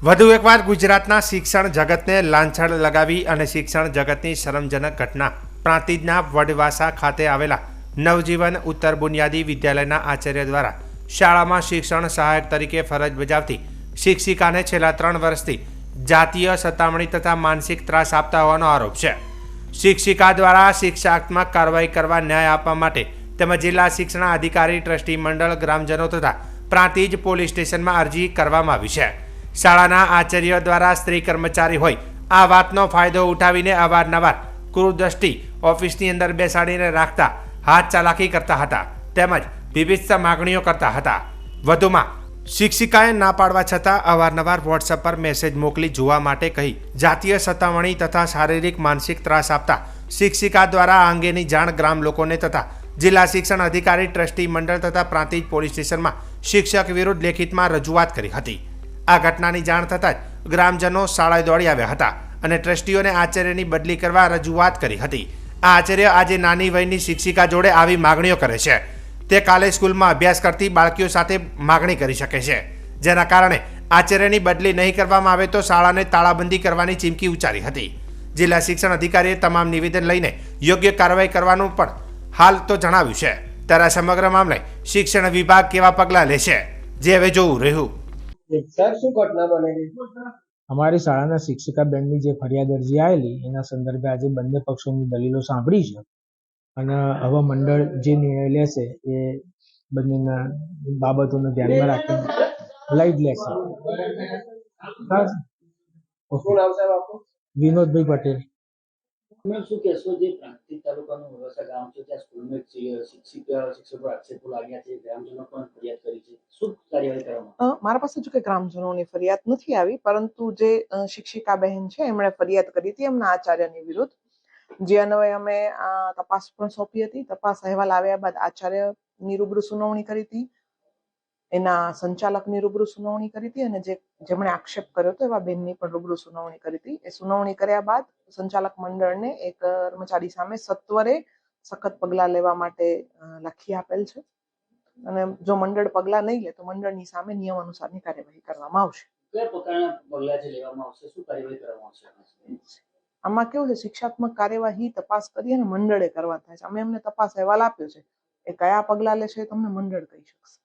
વધુ એકવાર ગુજરાતના શિક્ષણ જગતને લાંછન લગાવી અને શિક્ષણ જગતની શરમજનક ઘટના પ્રાંતિજના વડવાસા ખાતે આવેલા નવજીવન ઉત્તર બુનિયાદી વિદ્યાલયના આચાર્ય દ્વારા શાળામાં શિક્ષણ સહાયક તરીકે ફરજ બજાવતી શિક્ષિકાને છેલ્લા 3 વર્ષથી જાતીય સતામણી તથા માનસિક ત્રાસ આપતા હોવાનો આરોપ છે। શિક્ષિકા દ્વારા શિક્ષાત્મક કાર્યવાહી કરવા ન્યાય આપવા માટે તેમજ જિલ્લા શિક્ષણ અધિકારી ટ્રસ્ટી મંડળ ગ્રામજનો તથા પ્રાંતિજ પોલીસ સ્ટેશનમાં અરજી કરવામાં આવી છે। શાળાના આચાર્ય દ્વારા સ્ત્રી કર્મચારી હોય આ વાતનો ફાયદો ઉઠાવીને અવારનવાર કુરુદ્રષ્ટિ ઓફિસની અંદર બેસાડીને રાખતા હાથ ચાલાકી કરતા હતા તેમજ વિવિધ માગણીઓ કરતા હતા। વધુમાં શિક્ષિકાએ ના પાડવા છતાં અવારનવાર વોટ્સએપ પર મેસેજ મોકલી જોવા માટે કહી જાતીય સતામણી તથા શારીરિક માનસિક ત્રાસ આપતા શિક્ષિકા દ્વારા આ અંગેની જાણ ગ્રામ લોકોને તથા જિલ્લા શિક્ષણ અધિકારી ટ્રસ્ટી મંડળ તથા પ્રાંતિજ પોલીસ સ્ટેશનમાં શિક્ષક વિરુદ્ધ લેખિતમાં રજૂઆત કરી હતી। આ ઘટનાની જાણ થતાં જ ગ્રામજનો શાળાએ દોડી આવ્યા હતા અને ટ્રસ્ટીઓને આચાર્યની બદલી કરવા રજૂઆત કરી હતી। આ આચાર્ય આજે નાની વયની શિક્ષિકા જોડે આવી માગણીઓ કરે છે। તે કાલે સ્કૂલમાં અભ્યાસ કરતી બાળકીઓ સાથે માગણી કરી શકે છે, જેના કારણે આચાર્યની બદલી નહીં કરવામાં આવે તો શાળાને તાળાબંધી કરવાની ચીમકી ઉચ્ચારી હતી। જિલ્લા શિક્ષણ અધિકારીએ તમામ નિવેદન લઈને યોગ્ય કાર્યવાહી કરવાનું પણ હાલ તો જણાવ્યું છે। ત્યારે સમગ્ર મામલે શિક્ષણ વિભાગ કેવા પગલાં લેશે જે હવે જોવું રહ્યું। સર શું ઘટના બનેલી? અમારી શાળાના શિક્ષિકા બેનની જે ફરિયાદ અરજી આવેલી એના સંદર્ભે આજે બંને પક્ષોની દલીલો સાંભળી છે અને હવે મંડળ જે નિર્ણય લેશે એ બંનેના બાબતોને ધ્યાનમાં રાખીને લઈ જ લેશે। શું નામ સાહેબ આપનું? વિનોદભાઈ પટેલ। તમે શું કહેશો જે પ્રાંતિજ તાલુકાનું વડવાસા ગામ છે ત્યાં સ્કૂલમાં શિક્ષકો આક્ષેપો લાગ્યા છે, ગ્રામજનો પણ ફરિયાદ કરી છે, શું કાર્યવાહી કરવામાં? મારા પાસે જો કે ગ્રામજનોની ફરિયાદ નથી આવી, પરંતુ જે શિક્ષિકા બહેન છે એમણે ફરિયાદ કરી હતી એમના આચાર્યની વિરુદ્ધ, જે અન્વયે અમે તપાસ પણ સોંપી હતી। તપાસ અહેવાલ આવ્યા બાદ આચાર્યની રૂબરૂ સુનાવણી કરી હતી, એના સંચાલકની રૂબરૂ સુનાવણી કરી હતી અને જેમણે આક્ષેપ કર્યો હતો એવા બેનની પણ રૂબરૂ સુનાવણી કરી હતી। એ સુનાવણી કર્યા બાદ સંચાલક મંડળને એક કર્મચારી સામે સત્વરે સખત પગલાં લેવા માટે લખી આપેલ છે અને જો મંડળ પગલાં નહીં લે તો મંડળની સામે નિયમ અનુસારની કાર્યવાહી કરવામાં આવશે। કયા પ્રકારના પગલાં જે લેવામાં આવશે, શું કાર્યવાહી કરવામાં આવશે? આમાં કેવું છે, શિક્ષાત્મક કાર્યવાહી તપાસ કરી અને મંડળે કરવા થાય છે। અમે એમને તપાસ અહેવાલ આપ્યો છે, એ કયા પગલાં લેશે એ તમને મંડળ કહી શકશે।